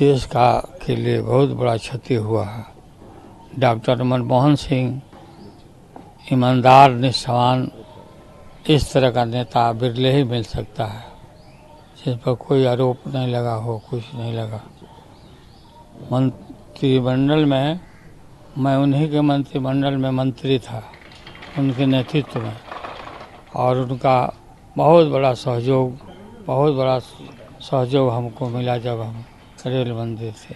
देश का के लिए बहुत बड़ा क्षति हुआ है। डॉक्टर मनमोहन सिंह ईमानदार, निष्ठावान, इस तरह का नेता बिरले ही मिल सकता है जिस पर कोई आरोप नहीं लगा हो, कुछ नहीं लगा। मंत्रिमंडल में मैं उन्हीं के मंत्रिमंडल में मंत्री था, उनके नेतृत्व में, और उनका बहुत बड़ा सहयोग हमको मिला जब हम रेल मंत्री थे।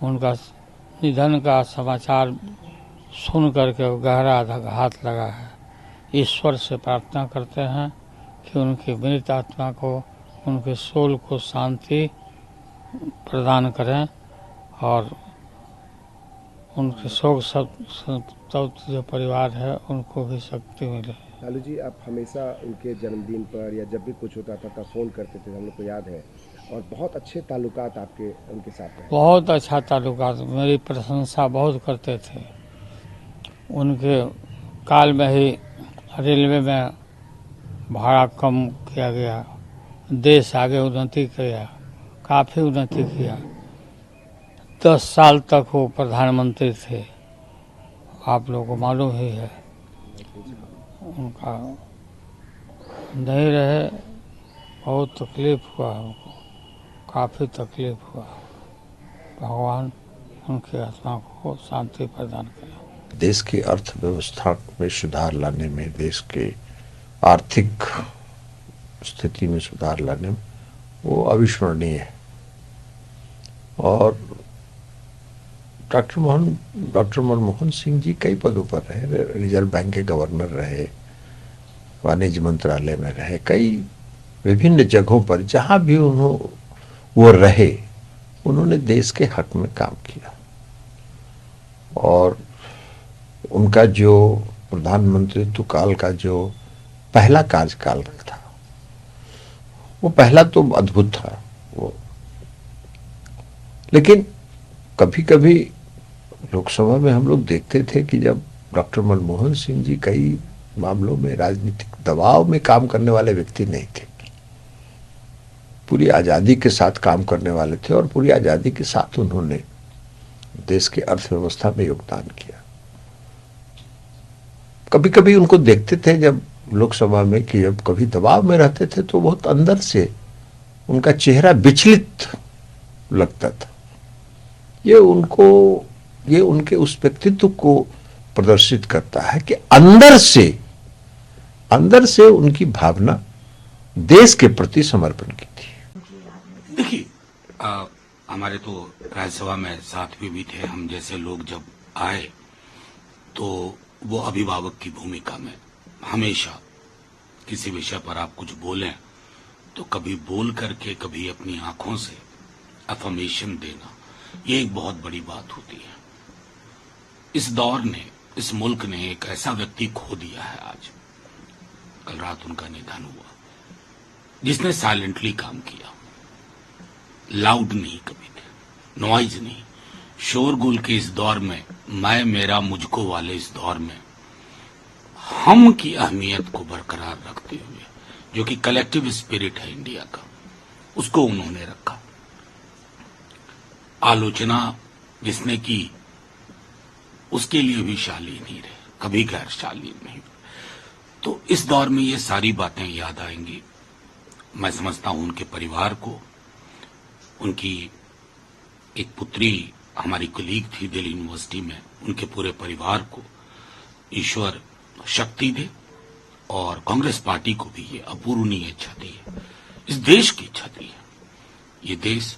उनका निधन का समाचार सुन करके गहरा आघात लगा है। ईश्वर से प्रार्थना करते हैं कि उनकी मृत आत्मा को, उनके सोल को शांति प्रदान करें और उनके शोक संतप्त जो परिवार है उनको भी शक्ति मिले। लालू जी, आप हमेशा उनके जन्मदिन पर या जब भी कुछ होता था तब फ़ोन करते थे, हम लोग को याद है, और बहुत अच्छे ताल्लुकात आपके उनके साथ रहे। बहुत अच्छा ताल्लुकात, मेरी प्रशंसा बहुत करते थे। उनके काल में ही रेलवे में भाड़ा कम किया गया, देश आगे उन्नति किया, काफ़ी उन्नति किया। 10 साल तक वो प्रधानमंत्री थे, आप लोगों को मालूम ही है। उनका नहीं रहे, बहुत तकलीफ हुआ हमको, काफ़ी तकलीफ हुआ। भगवान उनकी आत्मा को शांति प्रदान करें। देश की अर्थव्यवस्था में सुधार लाने में, देश के आर्थिक स्थिति में सुधार लाने में वो अविस्मरणीय है। और डॉक्टर मनमोहन सिंह जी कई पदों पर रहे, रिजर्व बैंक के गवर्नर रहे, वाणिज्य मंत्रालय में रहे, कई विभिन्न जगहों पर जहां भी वो रहे, उन्होंने देश के हक में काम किया। और उनका जो प्रधानमंत्रित्व काल का जो पहला कार्यकाल था, वो पहला तो अद्भुत था वो। लेकिन कभी कभी लोकसभा में हम लोग देखते थे कि जब डॉक्टर मनमोहन सिंह जी कई मामलों में राजनीतिक दबाव में काम करने वाले व्यक्ति नहीं थे, पूरी आज़ादी के साथ काम करने वाले थे, और पूरी आज़ादी के साथ उन्होंने देश की अर्थव्यवस्था में योगदान किया। कभी कभी उनको देखते थे जब लोकसभा में कि जब कभी दबाव में रहते थे तो बहुत अंदर से उनका चेहरा विचलित लगता था। ये उनके उस व्यक्तित्व को प्रदर्शित करता है कि अंदर से उनकी भावना देश के प्रति समर्पण की थी। देखिए, हमारे तो राज्यसभा में साथ भी थे, हम जैसे लोग जब आए तो वो अभिभावक की भूमिका में हमेशा किसी विषय पर आप कुछ बोलें तो कभी बोल करके, कभी अपनी आंखों से अफर्मेशन देना, ये एक बहुत बड़ी बात होती है। इस दौर ने, इस मुल्क ने एक ऐसा व्यक्ति खो दिया है आज। कल रात उनका निधन हुआ, जिसने साइलेंटली काम किया, लाउड नहीं कभी थे, नॉइज नहीं, शोरगुल के इस दौर में, मैं मेरा मुझको वाले इस दौर में हम की अहमियत को बरकरार रखते हुए, जो कि कलेक्टिव स्पिरिट है इंडिया का, उसको उन्होंने रखा। आलोचना जिसने की उसके लिए भी शालीन ही रहे, कभी गैर शालीन नहीं। तो इस दौर में ये सारी बातें याद आएंगी। मैं समझता हूं उनके परिवार को, उनकी एक पुत्री हमारी कलीग थी दिल्ली यूनिवर्सिटी में, उनके पूरे परिवार को ईश्वर शक्ति दे, और कांग्रेस पार्टी को भी ये अपूरणीय क्षति है, इस देश की क्षति है। ये देश,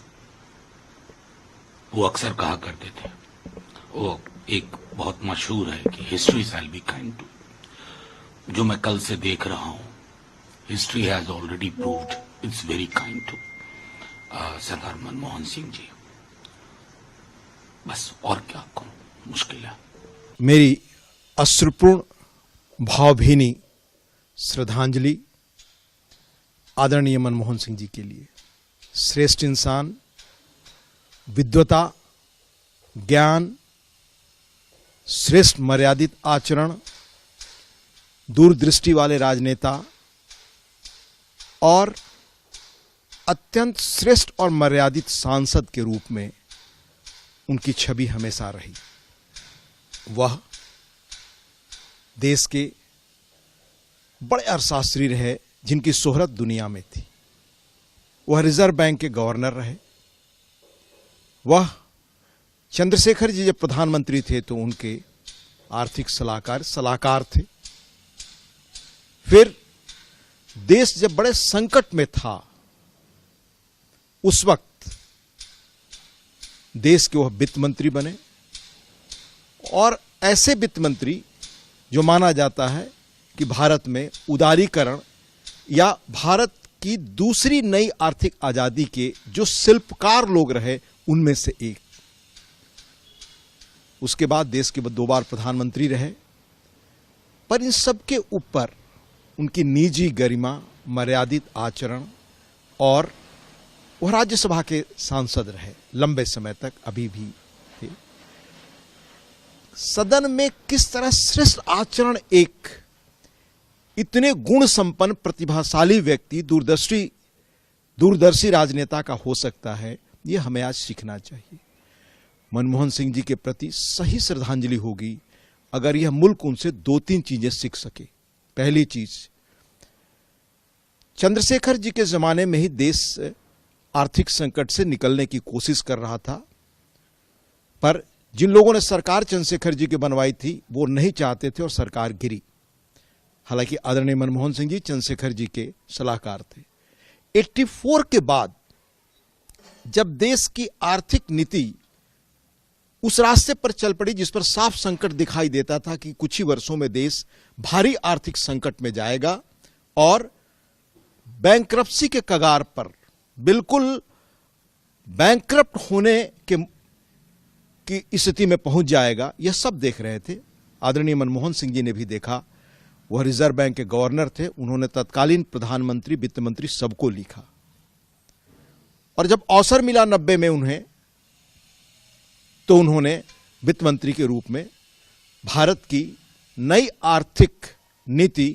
वो अक्सर कहा करते थे, वो एक बहुत मशहूर है कि history shall be kind to. जो मैं कल से देख रहा हूं, history has already proved it's very kind to Sardar Manmohan Singh ji. बस और क्या कहूं, मुश्किल है। मेरी अश्रुपूर्ण भावभीनी श्रद्धांजलि आदरणीय मनमोहन सिंह जी के लिए। श्रेष्ठ इंसान, विद्वता, ज्ञान, श्रेष्ठ मर्यादित आचरण, दूरदृष्टि वाले राजनेता और अत्यंत श्रेष्ठ और मर्यादित सांसद के रूप में उनकी छवि हमेशा रही। वह देश के बड़े अर्थशास्त्री रहे जिनकी शोहरत दुनिया में थी। वह रिजर्व बैंक के गवर्नर रहे। वह चंद्रशेखर जी जब प्रधानमंत्री थे तो उनके आर्थिक सलाहकार थे। फिर देश जब बड़े संकट में था उस वक्त देश के वह वित्त मंत्री बने, और ऐसे वित्त मंत्री जो माना जाता है कि भारत में उदारीकरण या भारत की दूसरी नई आर्थिक आजादी के जो शिल्पकार लोग रहे उनमें से एक। उसके बाद देश के 2 बार प्रधानमंत्री रहे, पर इन सब के ऊपर उनकी निजी गरिमा, मर्यादित आचरण, और वह राज्यसभा के सांसद रहे लंबे समय तक, अभी भी थे। सदन में किस तरह श्रेष्ठ आचरण एक इतने गुण संपन्न प्रतिभाशाली व्यक्ति, दूरदर्शी राजनेता का हो सकता है, यह हमें आज सीखना चाहिए। मनमोहन सिंह जी के प्रति सही श्रद्धांजलि होगी अगर यह मुल्क उनसे 2-3 चीजें सीख सके। पहली चीज, चंद्रशेखर जी के जमाने में ही देश आर्थिक संकट से निकलने की कोशिश कर रहा था, पर जिन लोगों ने सरकार चंद्रशेखर जी की बनवाई थी वो नहीं चाहते थे और सरकार गिरी। हालांकि आदरणीय मनमोहन सिंह जी चंद्रशेखर जी के सलाहकार थे। 84 के बाद जब देश की आर्थिक नीति उस रास्ते पर चल पड़ी जिस पर साफ संकट दिखाई देता था कि कुछ ही वर्षों में देश भारी आर्थिक संकट में जाएगा और बैंक्रप्सी के कगार पर, बिल्कुल बैंक्रप्ट होने की स्थिति में पहुंच जाएगा, यह सब देख रहे थे। आदरणीय मनमोहन सिंह जी ने भी देखा। वह रिजर्व बैंक के गवर्नर थे। उन्होंने तत्कालीन प्रधानमंत्री, वित्त मंत्री सबको लिखा, और जब अवसर मिला 90 में उन्हें, तो उन्होंने वित्त मंत्री के रूप में भारत की नई आर्थिक नीति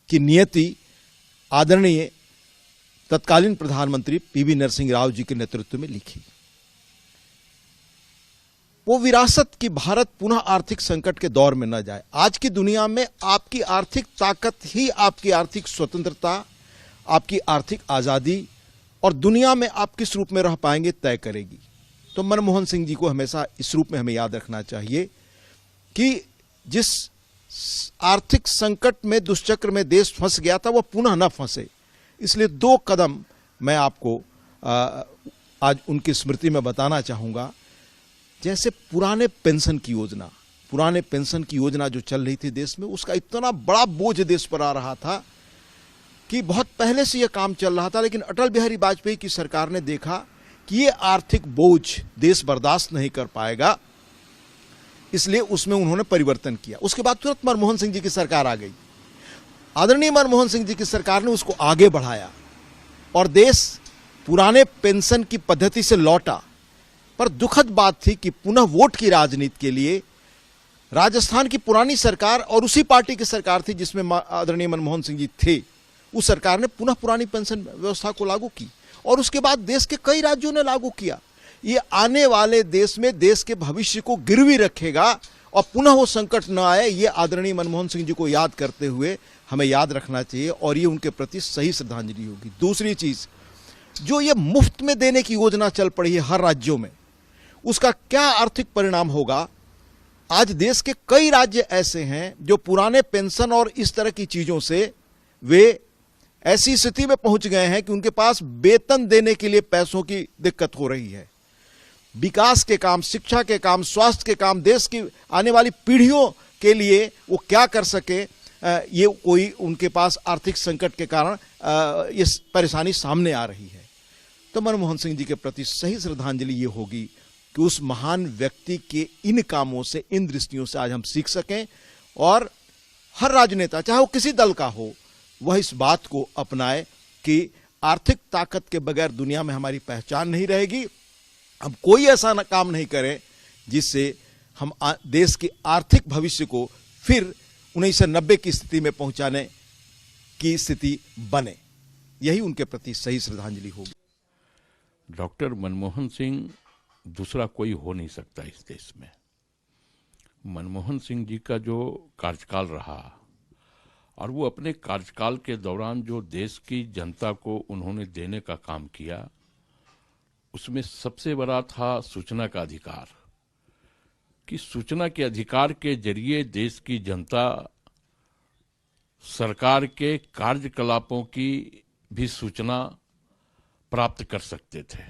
की नियति आदरणीय तत्कालीन प्रधानमंत्री पीवी नरसिंह राव जी के नेतृत्व में लिखी। वो विरासत की भारत पुनः आर्थिक संकट के दौर में न जाए। आज की दुनिया में आपकी आर्थिक ताकत ही आपकी आर्थिक स्वतंत्रता, आपकी आर्थिक आजादी और दुनिया में आप किस रूप में रह पाएंगे तय करेगी। तो मनमोहन सिंह जी को हमेशा इस रूप में हमें याद रखना चाहिए कि जिस आर्थिक संकट में, दुष्चक्र में देश फंस गया था, वह पुनः न फंसे। इसलिए 2 कदम मैं आपको आज उनकी स्मृति में बताना चाहूंगा। जैसे पुराने पेंशन की योजना जो चल रही थी देश में, उसका इतना बड़ा बोझ देश पर आ रहा था कि बहुत पहले से यह काम चल रहा था, लेकिन अटल बिहारी वाजपेयी की सरकार ने देखा कि यह आर्थिक बोझ देश बर्दाश्त नहीं कर पाएगा, इसलिए उसमें उन्होंने परिवर्तन किया। उसके बाद तुरंत मनमोहन सिंह जी की सरकार आ गई। आदरणीय मनमोहन सिंह जी की सरकार ने उसको आगे बढ़ाया और देश पुराने पेंशन की पद्धति से लौटा। पर दुखद बात थी कि पुनः वोट की राजनीति के लिए राजस्थान की पुरानी सरकार, और उसी पार्टी की सरकार थी जिसमें आदरणीय मनमोहन सिंह जी थे, उस सरकार ने पुनः पुरानी पेंशन व्यवस्था को लागू की, और उसके बाद देश के कई राज्यों ने लागू किया। ये आने वाले देश में देश के भविष्य को गिरवी रखेगा और पुनः वो संकट न आए, ये आदरणीय मनमोहन सिंह जी को याद करते हुए हमें याद रखना चाहिए, और ये उनके प्रति सही श्रद्धांजलि होगी। दूसरी चीज, जो ये मुफ्त में देने की योजना चल पड़ी है हर राज्यों में, उसका क्या आर्थिक परिणाम होगा। आज देश के कई राज्य ऐसे हैं जो पुराने पेंशन और इस तरह की चीजों से वे ऐसी स्थिति में पहुंच गए हैं कि उनके पास वेतन देने के लिए पैसों की दिक्कत हो रही है। विकास के काम, शिक्षा के काम, स्वास्थ्य के काम, देश की आने वाली पीढ़ियों के लिए वो क्या कर सके, ये कोई उनके पास आर्थिक संकट के कारण ये परेशानी सामने आ रही है। तो मनमोहन सिंह जी के प्रति सही श्रद्धांजलि ये होगी कि उस महान व्यक्ति के इन कामों से, इन दृष्टियों से आज हम सीख सकें, और हर राजनेता, चाहे वो किसी दल का हो, वह इस बात को अपनाए कि आर्थिक ताकत के बगैर दुनिया में हमारी पहचान नहीं रहेगी। हम कोई ऐसा काम नहीं करें जिससे हम देश के आर्थिक भविष्य को फिर 1990 की स्थिति में पहुंचाने की स्थिति बने। यही उनके प्रति सही श्रद्धांजलि होगी। डॉक्टर मनमोहन सिंह दूसरा कोई हो नहीं सकता इस देश में। मनमोहन सिंह जी का जो कार्यकाल रहा और वो अपने कार्यकाल के दौरान जो देश की जनता को उन्होंने देने का काम किया, उसमें सबसे बड़ा था सूचना का अधिकार। कि सूचना के अधिकार के जरिए देश की जनता सरकार के कार्यकलापों की भी सूचना प्राप्त कर सकते थे।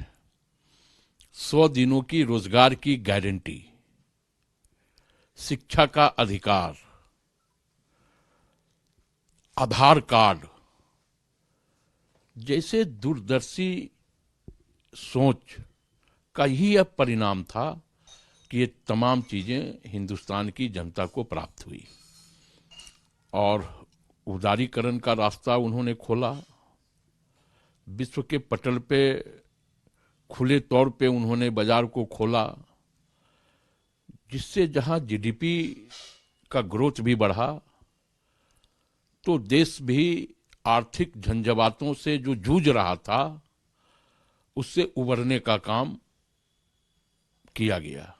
100 दिनों की रोजगार की गारंटी, शिक्षा का अधिकार, आधार कार्ड जैसे दूरदर्शी सोच का ही यह परिणाम था कि ये तमाम चीजें हिंदुस्तान की जनता को प्राप्त हुई। और उदारीकरण का रास्ता उन्होंने खोला, विश्व के पटल पे खुले तौर पे उन्होंने बाजार को खोला, जिससे जहां जीडीपी का ग्रोथ भी बढ़ा तो देश भी आर्थिक झंझावातों से जो जूझ रहा था उससे उबरने का काम किया गया।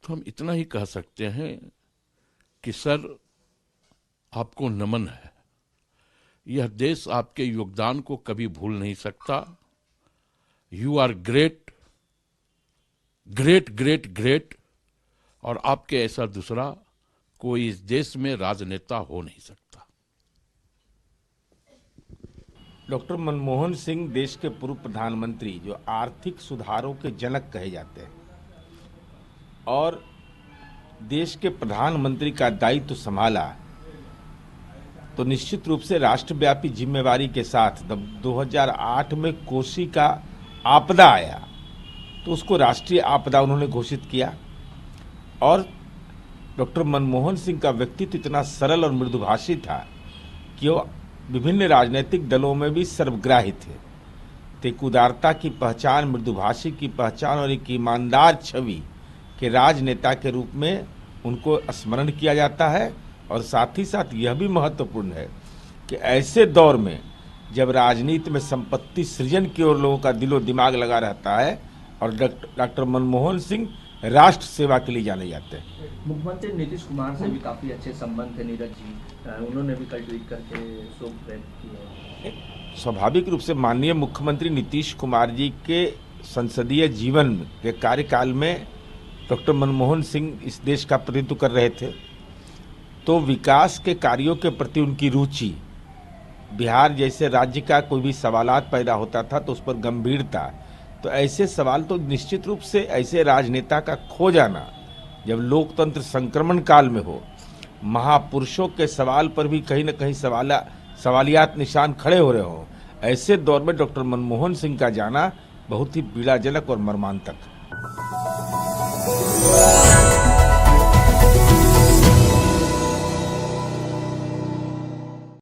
तो हम इतना ही कह सकते हैं कि सर, आपको नमन है। यह देश आपके योगदान को कभी भूल नहीं सकता। You are great great great great, और आपके ऐसा दूसरा कोई इस देश में राजनेता हो नहीं सकता। डॉक्टर मनमोहन सिंह देश के पूर्व प्रधानमंत्री, जो आर्थिक सुधारों के जनक कहे जाते हैं, और देश के प्रधानमंत्री का दायित्व संभाला तो निश्चित रूप से राष्ट्रव्यापी जिम्मेवारी के साथ 2008 में कोसी का आपदा आया तो उसको राष्ट्रीय आपदा उन्होंने घोषित किया। और डॉक्टर मनमोहन सिंह का व्यक्तित्व इतना सरल और मृदुभाषी था कि वो विभिन्न राजनीतिक दलों में भी सर्वग्राही थे। तो एक उदारता की पहचान, मृदुभाषी की पहचान और एक ईमानदार छवि के राजनेता के रूप में उनको स्मरण किया जाता है। और साथ ही साथ यह भी महत्वपूर्ण है कि ऐसे दौर में जब राजनीति में संपत्ति सृजन की ओर लोगों का दिलो दिमाग लगा रहता है, और डॉक्टर मनमोहन सिंह राष्ट्र सेवा के लिए जाने जाते हैं। मुख्यमंत्री नीतीश कुमार से भी काफी अच्छे संबंध थे नीरज जी, उन्होंने भी कल ट्वीट करके शोक व्यक्त किया। स्वाभाविक रूप से माननीय मुख्यमंत्री नीतीश कुमार जी के संसदीय जीवन के कार्यकाल में डॉक्टर मनमोहन सिंह इस देश का प्रतिनिधित्व कर रहे थे, तो विकास के कार्यों के प्रति उनकी रुचि, बिहार जैसे राज्य का कोई भी सवालात पैदा होता था तो उस पर गंभीरता, तो ऐसे सवाल तो निश्चित रूप से ऐसे राजनेता का खो जाना जब लोकतंत्र संक्रमण काल में हो, महापुरुषों के सवाल पर भी कहीं न कहीं सवालियात निशान खड़े हो रहे हों, ऐसे दौर में डॉक्टर मनमोहन सिंह का जाना बहुत ही पीड़ाजनक और मर्मांतक।